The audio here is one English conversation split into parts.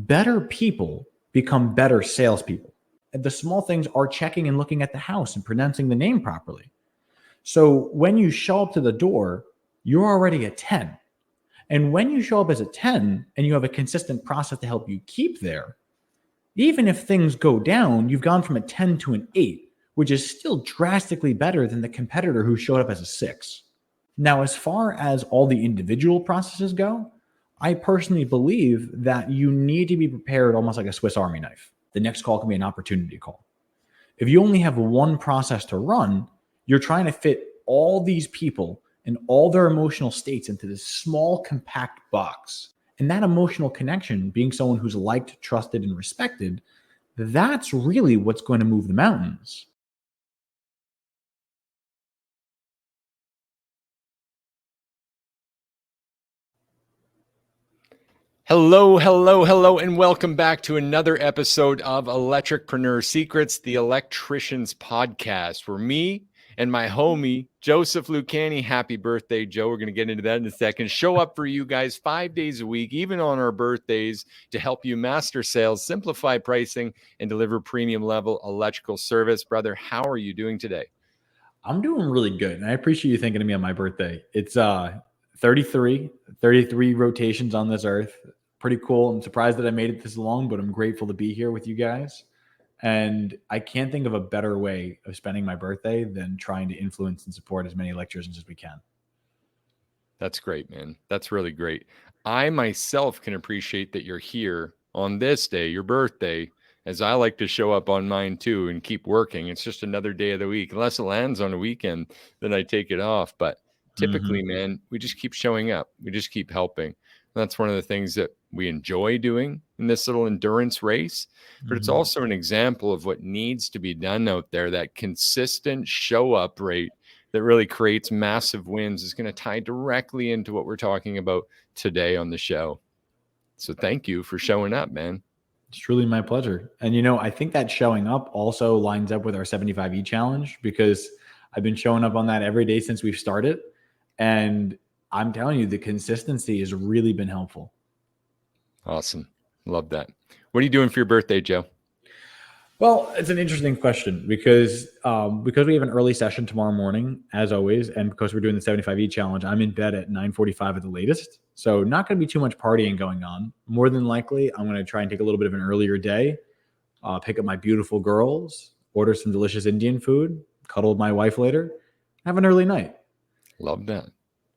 Better people become better salespeople. And the small things are checking and looking at the house and pronouncing the name properly. So when you show up to the door, you're already a 10. And when you show up as a 10 and you have a consistent process to help you keep there, even if things go down, you've gone from a 10 to an 8, which is still drastically better than the competitor who showed up as a 6. Now, as far as all the individual processes go, I personally believe that you need to be prepared almost like a Swiss Army knife. The next call can be an opportunity call. If you only have one process to run, you're trying to fit all these people and all their emotional states into this small, compact box. And that emotional connection, being someone who's liked, trusted, and respected, that's really what's going to move the mountains. Hello, hello, hello, and welcome back to another episode of Electricpreneur Secrets, the Electricians podcast, where me and my homie, Joseph Lucani, happy birthday, Joe, we're going to get into that in a second, show up for you guys 5 days a week, even on our birthdays, to help you master sales, simplify pricing, and deliver premium level electrical service. Brother, how are you doing today? I'm doing really good, and I appreciate you thinking of me on my birthday. It's 33 rotations on this earth. Pretty cool. I'm surprised that I made it this long, but I'm grateful to be here with you guys. And I can't think of a better way of spending my birthday than trying to influence and support as many electricians as we can. That's great, man. That's really great. I myself can appreciate that you're here on this day, your birthday, as I like to show up on mine too and keep working. It's just another day of the week. Unless it lands on a weekend, then I take it off. But typically, man, we just keep showing up. We just keep helping. That's one of the things that we enjoy doing in this little endurance race. But it's also an example of what needs to be done out there. That consistent show up rate that really creates massive wins is going to tie directly into what we're talking about today on the show. So thank you for showing up, man. It's truly my pleasure. And, I think that showing up also lines up with our 75E challenge, because I've been showing up on that every day since we've started. And I'm telling you, the consistency has really been helpful. Awesome. Love that. What are you doing for your birthday, Joe? Well, it's an interesting question because we have an early session tomorrow morning, as always, and because we're doing the 75E challenge, I'm in bed at 9:45 at the latest. So not going to be too much partying going on. More than likely, I'm going to try and take a little bit of an earlier day, pick up my beautiful girls, order some delicious Indian food, cuddle with my wife later, have an early night. Love that.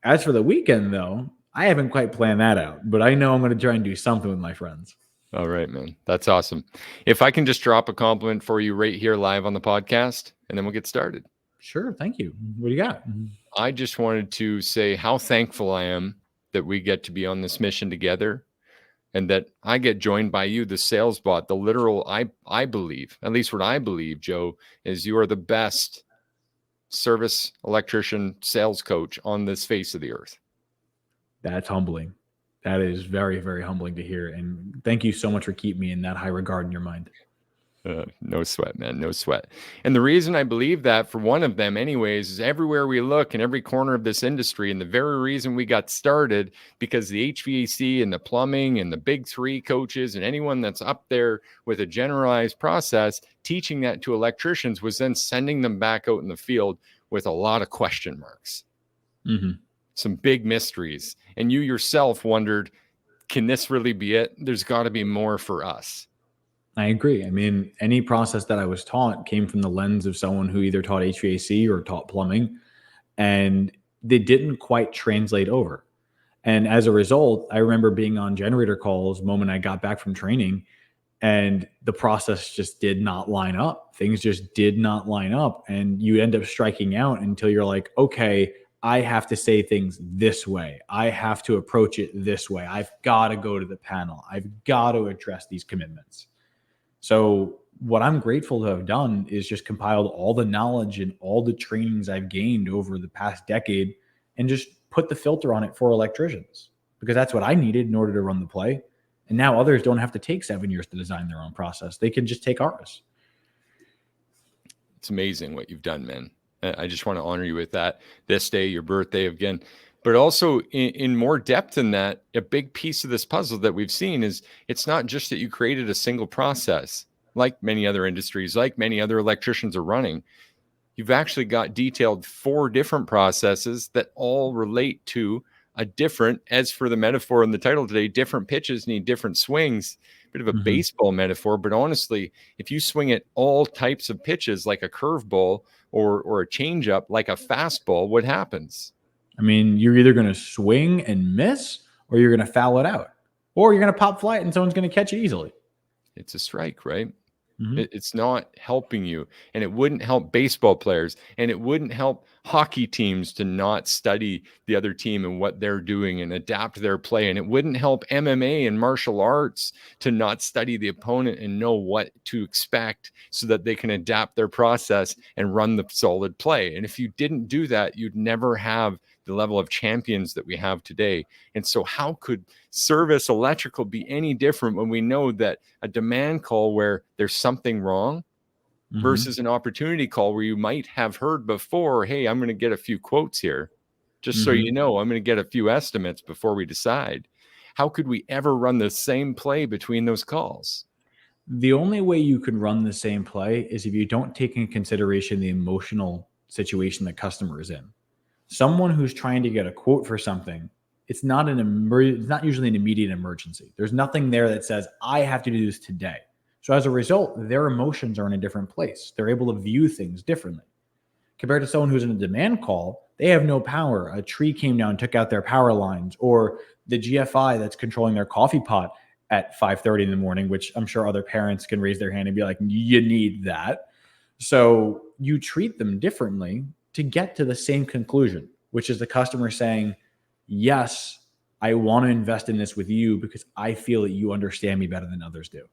As for the weekend, though, I haven't quite planned that out, but I know I'm going to try and do something with my friends. All right, man. That's awesome. If I can just drop a compliment for you right here live on the podcast, and then we'll get started. Sure. Thank you. What do you got? I just wanted to say how thankful I am that we get to be on this mission together, and that I get joined by you, the sales bot, the literal, I believe, at least what I believe, Joe, is you are the best service electrician sales coach on this face of the earth. That's humbling. That is very, very humbling to hear. And thank you so much for keeping me in that high regard in your mind. No sweat, man. No sweat. And the reason I believe that, for one of them anyways, is everywhere we look in every corner of this industry. And the very reason we got started, because the HVAC and the plumbing and the big three coaches and anyone that's up there with a generalized process, teaching that to electricians was then sending them back out in the field with a lot of question marks. Some big mysteries. And you yourself wondered, can this really be it? There's got to be more for us. I agree. I mean, any process that I was taught came from the lens of someone who either taught HVAC or taught plumbing, and they didn't quite translate over. And as a result, I remember being on generator calls the moment I got back from training, and the process just did not line up. Things just did not line up. And you end up striking out until you're like, okay, I have to say things this way. I have to approach it this way. I've got to go to the panel. I've got to address these commitments. So what I'm grateful to have done is just compiled all the knowledge and all the trainings I've gained over the past decade and just put the filter on it for electricians, because that's what I needed in order to run the play. And now others don't have to take 7 years to design their own process. They can just take ours. It's amazing what you've done, man. I just want to honor you with that. This day, your birthday, again, But also in more depth than that, a big piece of this puzzle that we've seen is it's not just that you created a single process, like many other industries, like many other electricians are running. You've actually got detailed 4 different processes that all relate to a different, as for the metaphor in the title today, different pitches need different swings. Bit of a Mhm. baseball metaphor, but honestly, if you swing at all types of pitches like a curveball or a changeup like a fastball, what happens? I mean, you're either going to swing and miss, or you're going to foul it out, or you're going to pop fly it and someone's going to catch it easily. It's a strike, right? Mhm. It's not helping you, and it wouldn't help baseball players, and it wouldn't help hockey teams to not study the other team and what they're doing and adapt their play, and it wouldn't help MMA and martial arts to not study the opponent and know what to expect so that they can adapt their process and run the solid play. And if you didn't do that, you'd never have the level of champions that we have today. And so how could service electrical be any different when we know that a demand call where there's something wrong Mhm. versus an opportunity call where you might have heard before, hey, I'm going to get a few quotes here, just so you Mhm. know, I'm going to get a few estimates before we decide. How could we ever run the same play between those calls? The only way you can run the same play is if you don't take in consideration the emotional situation the customer is in. Someone who's trying to get a quote for something, it's not usually an immediate emergency. There's nothing there that says I have to do this today. So as a result, their emotions are in a different place. They're able to view things differently. Compared to someone who's in a demand call, they have no power. A tree came down, took out their power lines, or the GFI that's controlling their coffee pot at 5:30 in the morning, which I'm sure other parents can raise their hand and be like, you need that. So you treat them differently to get to the same conclusion, which is the customer saying, yes, I want to invest in this with you because I feel that you understand me better than others do.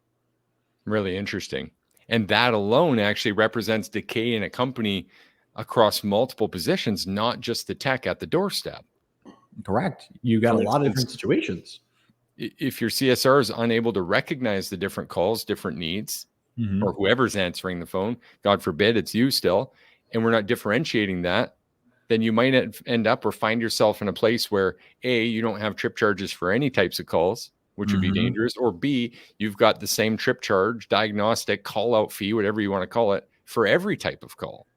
Really interesting. And that alone actually represents decay in a company across multiple positions, not just the tech at the doorstep. Correct. You got a For lot of different instance, situations. if your CSR is unable to recognize the different calls, different needs, or Mhm. whoever's answering the phone, God forbid it's you still, and we're not differentiating that, then you might end up or find yourself in a place where A, you don't have trip charges for any types of calls, which would be Mhm. dangerous, or B, you've got the same trip charge, diagnostic, call out fee, whatever you want to call it, for every type of call.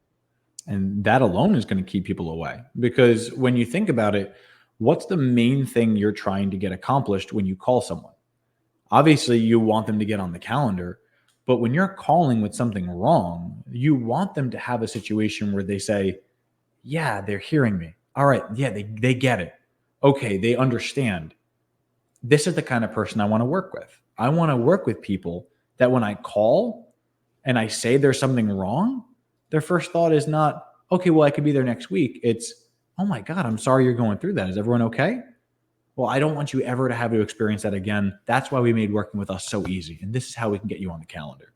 And that alone is going to keep people away because when you think about it, what's the main thing you're trying to get accomplished when you call someone? Obviously, you want them to get on the calendar, but when you're calling with something wrong, you want them to have a situation where they say, yeah, they're hearing me. All right. Yeah, they get it. Okay. They understand. This is the kind of person I want to work with. I want to work with people that when I call and I say there's something wrong, their first thought is not, okay, well, I could be there next week. It's, oh my God, I'm sorry you're going through that. Is everyone okay? Well, I don't want you ever to have to experience that again. That's why we made working with us so easy. And this is how we can get you on the calendar.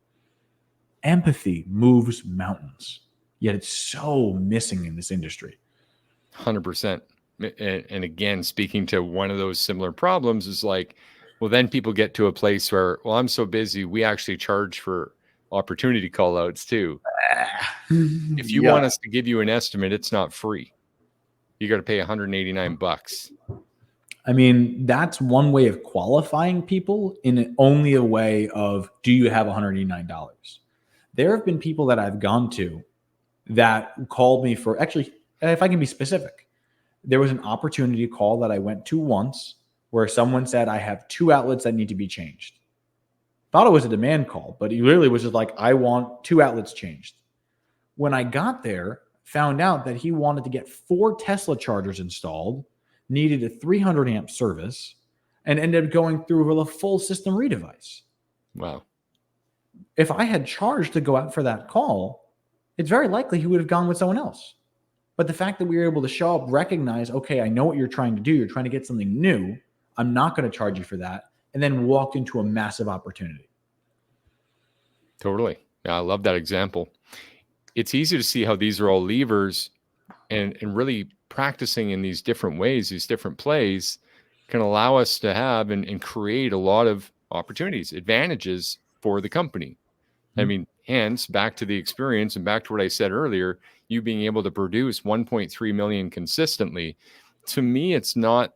Empathy moves mountains, yet it's so missing in this industry. 100%. And again, speaking to one of those similar problems is like, well, then people get to a place where, well, I'm so busy, we actually charge for opportunity call outs too. If you Yeah. want us to give you an estimate, it's not free. You got to pay 189 bucks. I mean, that's one way of qualifying people in only a way of do you have $189? There have been people that I've gone to that called me for actually, if I can be specific, there was an opportunity call that I went to once where someone said, I have 2 outlets that need to be changed. Thought it was a demand call, but he literally was just like, I want 2 outlets changed. When I got there, found out that he wanted to get 4 Tesla chargers installed, needed a 300 amp service, and ended up going through with a full system redevice. Wow. If I had charged to go out for that call, it's very likely he would have gone with someone else. But the fact that we were able to show up, recognize, okay, I know what you're trying to do. You're trying to get something new. I'm not going to charge you for that. And then walked into a massive opportunity. Totally. Yeah, I love that example. It's easy to see how these are all levers and really practicing in these different ways, these different plays can allow us to have and create a lot of opportunities, advantages for the company. I mean, hence back to the experience and back to what I said earlier, you being able to produce 1.3 million consistently. To me, it's not,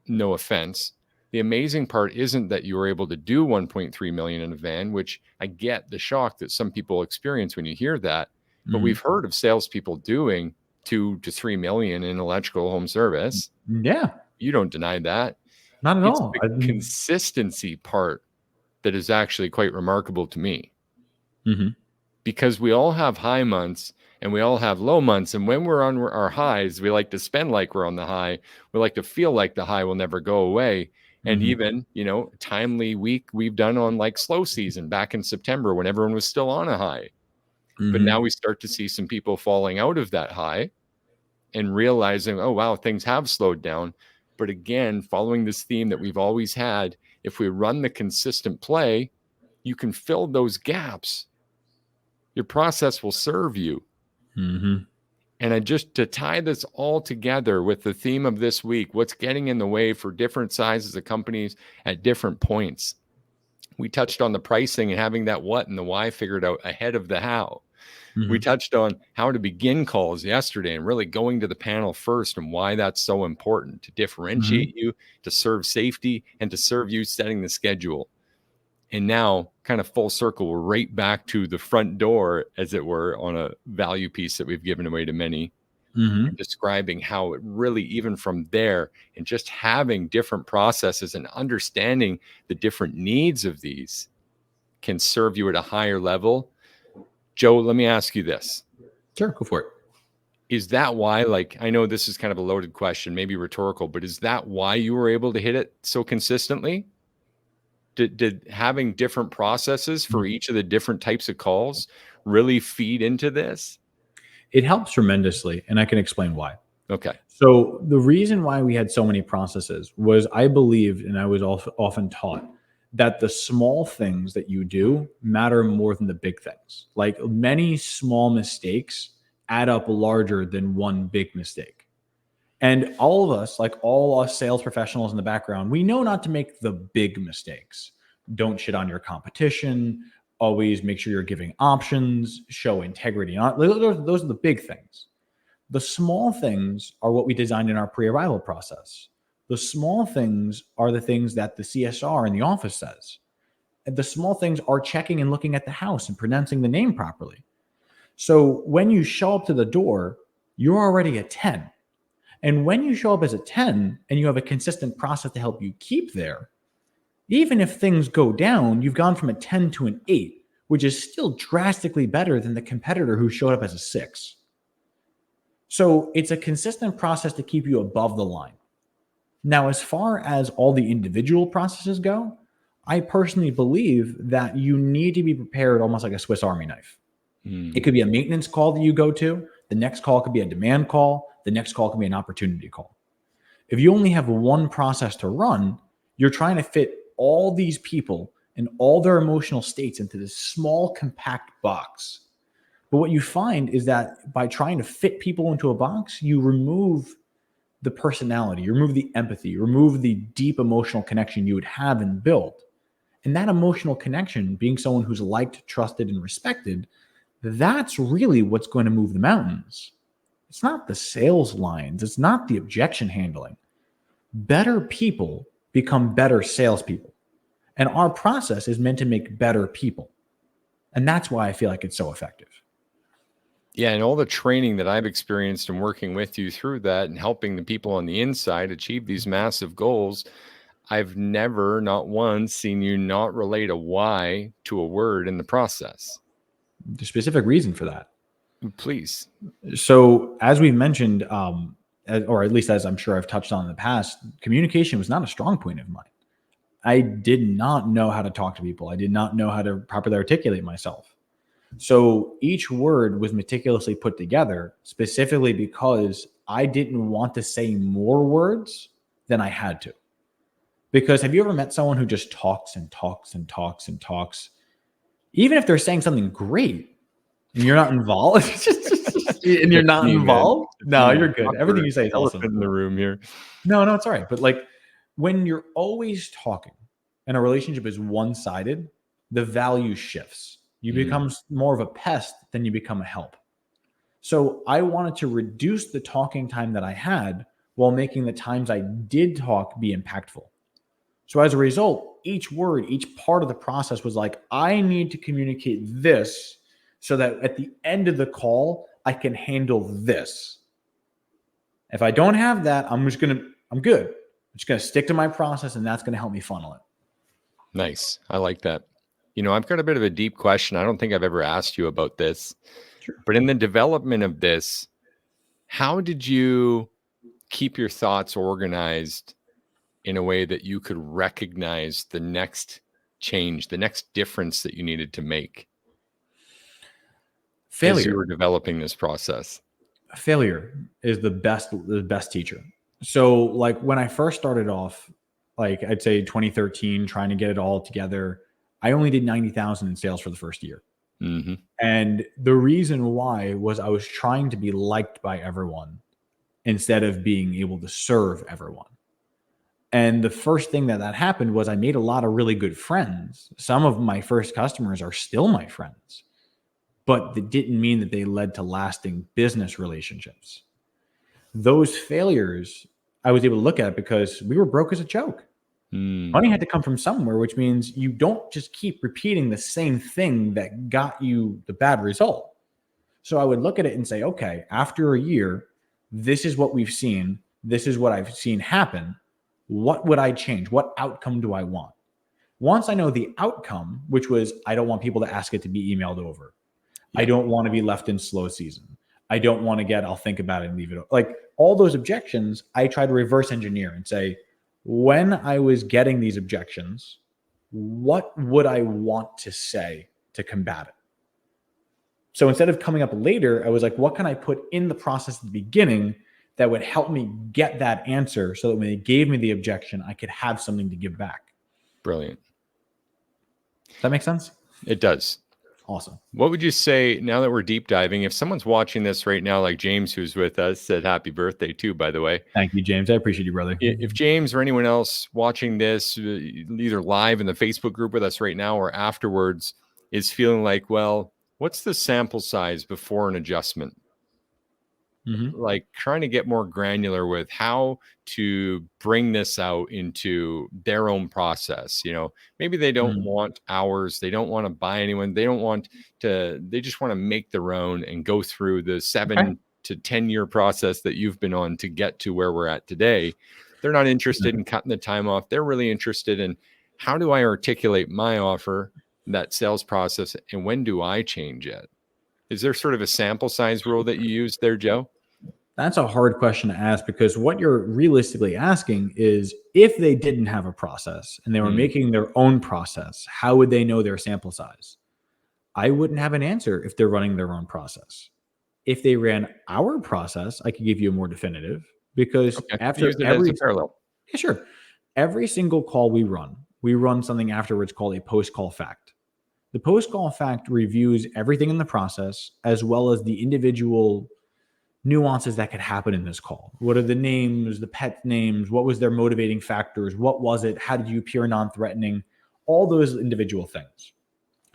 no offense. The amazing part isn't that you were able to do 1.3 million in a van, which I get the shock that some people experience when you hear that. But we've heard of salespeople doing 2 to 3 million in electrical home service. Yeah, You don't deny that. not at It's all. the consistency part that is actually quite remarkable to me, because we all have high months and we all have low months. And when we're on our highs, we like to spend like we're on the high. We like to feel like the high will never go away. And even, timely week we've done on like slow season back in September when everyone was still on a high. But now we start to see some people falling out of that high and realizing, oh, wow, things have slowed down. But again, following this theme that we've always had, if we run the consistent play, you can fill those gaps. Your process will serve you. And to tie this all together with the theme of this week, what's getting in the way for different sizes of companies at different points. We touched on the pricing and having that what and the why figured out ahead of the how. We touched on how to begin calls yesterday and really going to the panel first and why that's so important to differentiate you, to serve safety, and to serve you setting the schedule. And now, kind of full circle, we're right back to the front door, as it were, on a value piece that we've given away to many, and describing how it really, even from there, and just having different processes and understanding the different needs of these can serve you at a higher level. Joe, let me ask you this. Sure, go for it. Is that why, I know this is kind of a loaded question, maybe rhetorical, but is that why you were able to hit it so consistently? Did having different processes for each of the different types of calls really feed into this? It helps tremendously, and I can explain why. Okay. So the reason why we had so many processes was I believed, and I was often taught, that the small things that you do matter more than the big things. Like many small mistakes add up larger than one big mistake. And all of us, like all us sales professionals in the background, we know not to make the big mistakes. Don't shit on your competition. Always make sure you're giving options, show integrity. Those are the big things. The small things are what we designed in our pre-arrival process. The small things are the things that the CSR in the office says. And the small things are checking and looking at the house and pronouncing the name properly. So when you show up to the door, you're already a 10. And when you show up as a 10 and you have a consistent process to help you keep there, even if things go down, you've gone from a 10 to an 8, which is still drastically better than the competitor who showed up as a 6. So it's a consistent process to keep you above the line. Now, as far as all the individual processes go, I personally believe that you need to be prepared almost like a Swiss Army knife. It could be a maintenance call that you go to. The next call could be a demand call. The next call could be an opportunity call. If you only have one process to run, you're trying to fit all these people and all their emotional states into this small, compact box. But what you find is that by trying to fit people into a box, you remove the personality, you remove the empathy, you remove the deep emotional connection you would have and build. And that emotional connection, being someone who's liked, trusted, and respected, that's really what's going to move the mountains. It's not the sales lines. It's not the objection handling. Better people become better salespeople. And our process is meant to make better people. And that's why I feel like it's so effective. Yeah, and all the training that I've experienced and working with you through that and helping the people on the inside achieve these massive goals, I've never, not once, seen you not relate a why to a word in the process. The specific reason for that. Please. So as we mentioned, or at least as I'm sure I've touched on in the past, communication was not a strong point of mine. I did not know how to talk to people. I did not know how to properly articulate myself. So each word was meticulously put together specifically because I didn't want to say more words than I had to. Because have you ever met someone who just talks and talks and talks and talks? Even if they're saying something great and you're not involved, and you're not involved, no, you're good. Everything you say is awesome. Elephant in the room here. No, it's all right. But like when you're always talking and a relationship is one-sided, the value shifts. You become more of a pest than you become a help. So I wanted to reduce the talking time that I had while making the times I did talk be impactful. So as a result, each word, each part of the process was like, I need to communicate this so that at the end of the call, I can handle this. If I don't have that, I'm good. I'm just going to stick to my process, and that's going to help me funnel it. Nice. I like that. I've got a bit of a deep question. I don't think I've ever asked you about this. Sure. But in the development of this, how did you keep your thoughts organized in a way that you could recognize the next change, the next difference that you needed to make as you were developing this process? Failure is the best teacher. So like when I first started off, like I'd say 2013, trying to get it all together, I only did 90,000 in sales for the first year. Mm-hmm. And the reason why was I was trying to be liked by everyone instead of being able to serve everyone. And the first thing that happened was I made a lot of really good friends. Some of my first customers are still my friends, but that didn't mean that they led to lasting business relationships. Those failures, I was able to look at because we were broke as a joke. Money had to come from somewhere, which means you don't just keep repeating the same thing that got you the bad result. So I would look at it and say, okay, after a year, this is what we've seen. This is what I've seen happen. What would I change? What outcome do I want? Once I know the outcome, which was I don't want people to ask it to be emailed over. Yeah. I don't want to be left in slow season. I don't want to get, I'll think about it and leave it. Like all those objections, I try to reverse engineer and say, when I was getting these objections, what would I want to say to combat it? So instead of coming up later, I was like, what can I put in the process at the beginning that would help me get that answer so that when they gave me the objection, I could have something to give back? Brilliant. Does that make sense? It does. Awesome. What would you say now that we're deep diving? If someone's watching this right now, like James, who's with us, said happy birthday too, by the way. Thank you, James. I appreciate you, brother. If James or anyone else watching this, either live in the Facebook group with us right now or afterwards, is feeling like, well, what's the sample size before an adjustment? Mm-hmm. Like trying to get more granular with how to bring this out into their own process. Maybe they don't want hours. They don't want to buy anyone. They just want to make their own and go through the 7 to 10 year process that you've been on to get to where we're at today. They're not interested in cutting the time off. They're really interested in how do I articulate my offer, that sales process, and when do I change it? Is there sort of a sample size rule that you use there, Joe? That's a hard question to ask because what you're realistically asking is if they didn't have a process and they were making their own process, how would they know their sample size? I wouldn't have an answer if they're running their own process. If they ran our process, I could give you a more definitive because after every parallel. Yeah, sure. Every single call we run something afterwards called a post-call fact. The post-call fact reviews everything in the process as well as the individual nuances that could happen in this call. What are the names, the pet names? What was their motivating factors? What was it? How did you appear non-threatening? All those individual things,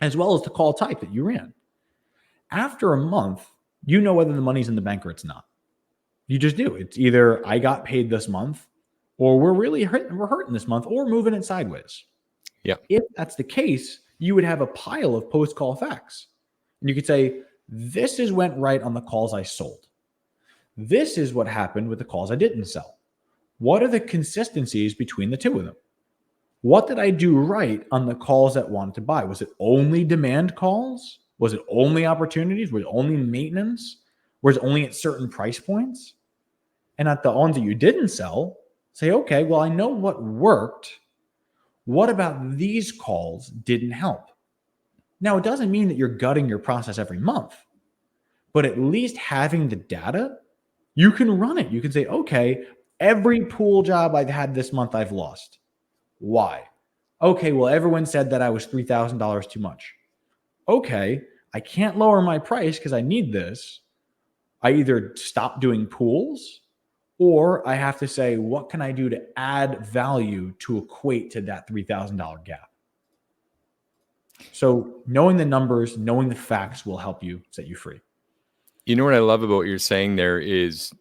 as well as the call type that you ran. After a month, you know whether the money's in the bank or it's not. You just do. It's either I got paid this month or we're hurting this month or moving it sideways. Yeah. If that's the case, you would have a pile of post-call facts. And you could say, this is went right on the calls I sold. This is what happened with the calls I didn't sell. What are the consistencies between the two of them? What did I do right on the calls that wanted to buy? Was it only demand calls? Was it only opportunities? Was it only maintenance? Was it only at certain price points? And at the ones that you didn't sell, say, okay, well, I know what worked. What about these calls didn't help? Now, it doesn't mean that you're gutting your process every month, but at least having the data, you can run it. You can say, okay, every pool job I've had this month, I've lost. Why? Okay, well, everyone said that I was $3,000 too much. Okay, I can't lower my price because I need this. I either stop doing pools or I have to say, what can I do to add value to equate to that $3,000 gap? So knowing the numbers, knowing the facts will help you set you free. You know what I love about what you're saying there is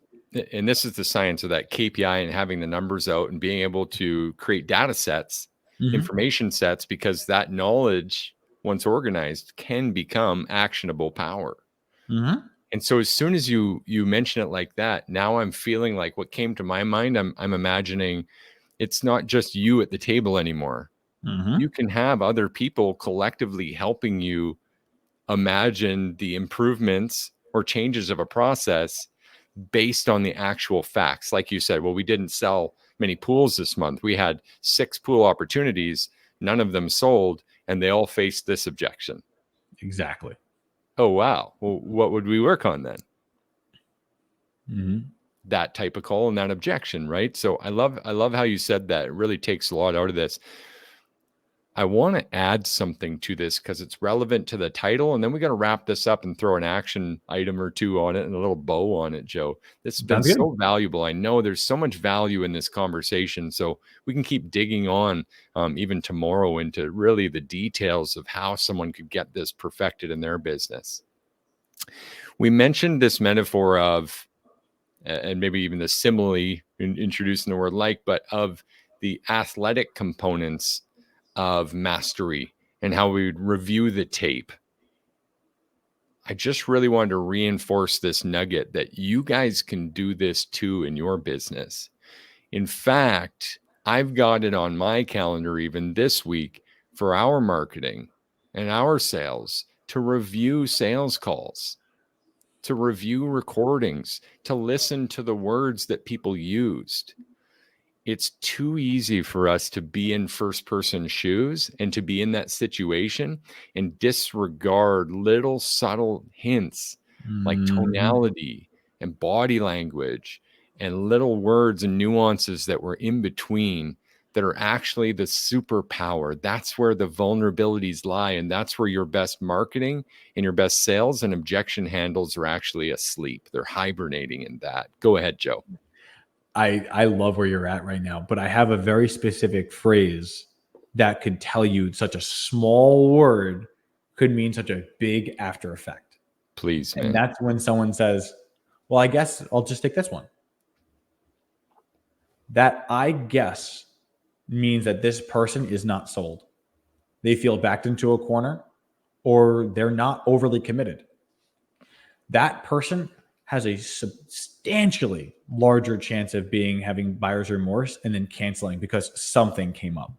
And this is the science of that KPI and having the numbers out and being able to create data sets, information sets, because that knowledge, once organized, can become actionable power. And so as soon as you mention it like that, now I'm feeling like what came to my mind, I'm imagining it's not just you at the table anymore. You can have other people collectively helping you imagine the improvements or changes of a process based on the actual facts. Like you said, well, we didn't sell many pools this month. We had 6 pool opportunities, none of them sold, and they all faced this objection. Exactly. Oh, wow. Well, what would we work on then? That type of call and that objection, right? So I love how you said that. It really takes a lot out of this. I want to add something to this because it's relevant to the title, and then we got to wrap this up and throw an action item or two on it and a little bow on it, Joe. This has been so valuable. I know there's so much value in this conversation, so we can keep digging on even tomorrow into really the details of how someone could get this perfected in their business. We mentioned this metaphor of, and maybe even the simile in introducing the word like, but of the athletic components of mastery and how we would review the tape. I just really wanted to reinforce this nugget that you guys can do this too in your business. In fact, I've got it on my calendar even this week for our marketing and our sales to review sales calls, to review recordings, to listen to the words that people used. It's too easy for us to be in first person shoes and to be in that situation and disregard little subtle hints like tonality and body language and little words and nuances that were in between that are actually the superpower. That's where the vulnerabilities lie. And that's where your best marketing and your best sales and objection handles are actually asleep. They're hibernating in that. Go ahead, Joe. I love where you're at right now, but I have a very specific phrase that could tell you such a small word could mean such a big after effect. Please, man. And that's when someone says, well, I guess I'll just take this one. That I guess means that this person is not sold. They feel backed into a corner or they're not overly committed. That person has a substantially larger chance of having buyer's remorse and then canceling because something came up.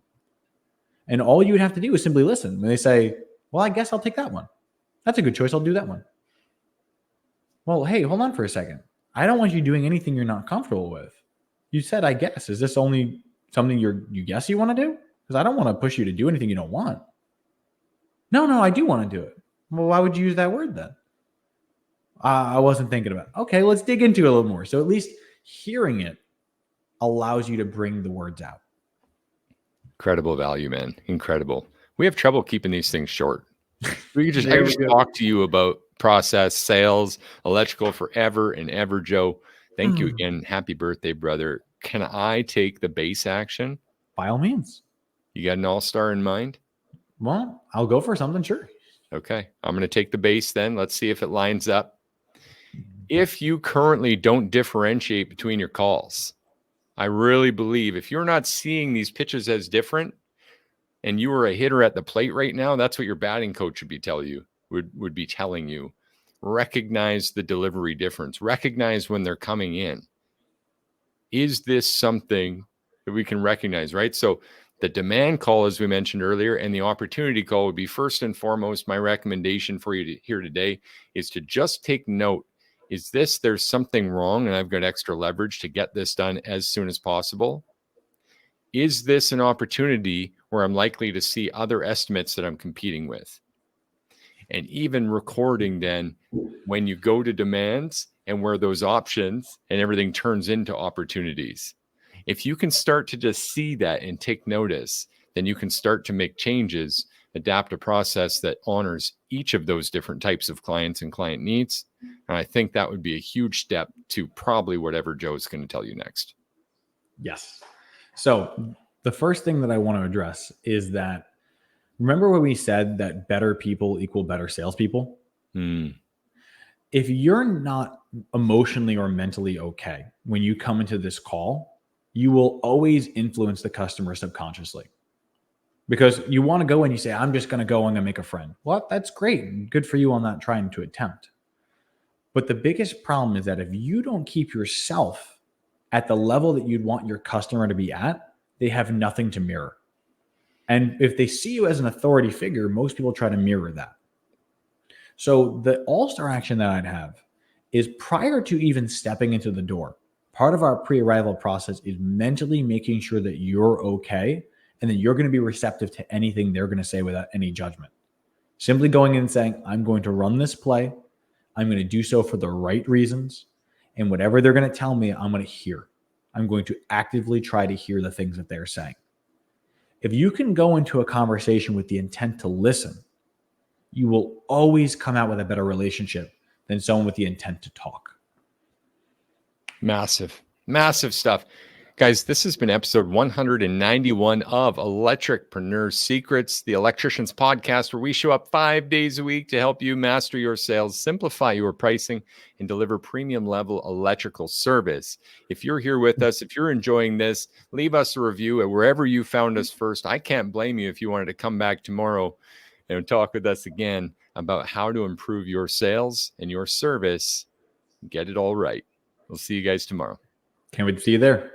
And all you would have to do is simply listen. When they say, well, I guess I'll take that one. That's a good choice. I'll do that one. Well, hey, hold on for a second. I don't want you doing anything you're not comfortable with. You said, I guess. Is this only something you guess you want to do? Because I don't want to push you to do anything you don't want. No, I do want to do it. Well, why would you use that word then? I wasn't thinking about it. Okay, let's dig into it a little more. So at least hearing it allows you to bring the words out. Incredible value, man. Incredible. We have trouble keeping these things short. I could just talk to you about process, sales, electrical forever and ever, Joe. Thank you again. Happy birthday, brother. Can I take the base action? By all means. You got an all-star in mind? Well, I'll go for something, sure. Okay. I'm going to take the base then. Let's see if it lines up. If you currently don't differentiate between your calls, I really believe if you're not seeing these pitches as different and you are a hitter at the plate right now, that's what your batting coach would be telling you. Recognize the delivery difference. Recognize when they're coming in. Is this something that we can recognize, right? So the demand call, as we mentioned earlier, and the opportunity call would be first and foremost. My recommendation for you here today is to just take note. There's something wrong and I've got extra leverage to get this done as soon as possible? Is this an opportunity where I'm likely to see other estimates that I'm competing with? And even recording then when you go to demands and where those options and everything turns into opportunities. If you can start to just see that and take notice, then you can start to make changes, adapt a process that honors each of those different types of clients and client needs. And I think that would be a huge step to probably whatever Joe's going to tell you next. Yes. So the first thing that I want to address is that, remember when we said that better people equal better salespeople? if you're not emotionally or mentally okay when you come into this call, you will always influence the customer subconsciously. Because you want to go and you say, I'm just going to go, I'm going to make a friend. Well, that's great. Good for you on that trying to attempt. But the biggest problem is that if you don't keep yourself at the level that you'd want your customer to be at, they have nothing to mirror. And if they see you as an authority figure, most people try to mirror that. So the all-star action that I'd have is prior to even stepping into the door, part of our pre-arrival process is mentally making sure that you're okay and that you're going to be receptive to anything they're going to say without any judgment. Simply going in and saying, I'm going to run this play. I'm going to do so for the right reasons. And whatever they're going to tell me, I'm going to hear. I'm going to actively try to hear the things that they're saying. If you can go into a conversation with the intent to listen, you will always come out with a better relationship than someone with the intent to talk. Massive, massive stuff. Guys, this has been episode 191 of Electricpreneur Secrets, the Electricians podcast, where we show up 5 days a week to help you master your sales, simplify your pricing, and deliver premium level electrical service. If you're here with us, if you're enjoying this, leave us a review at wherever you found us first. I can't blame you if you wanted to come back tomorrow and talk with us again about how to improve your sales and your service. Get it all right. We'll see you guys tomorrow. Can't wait to see you there.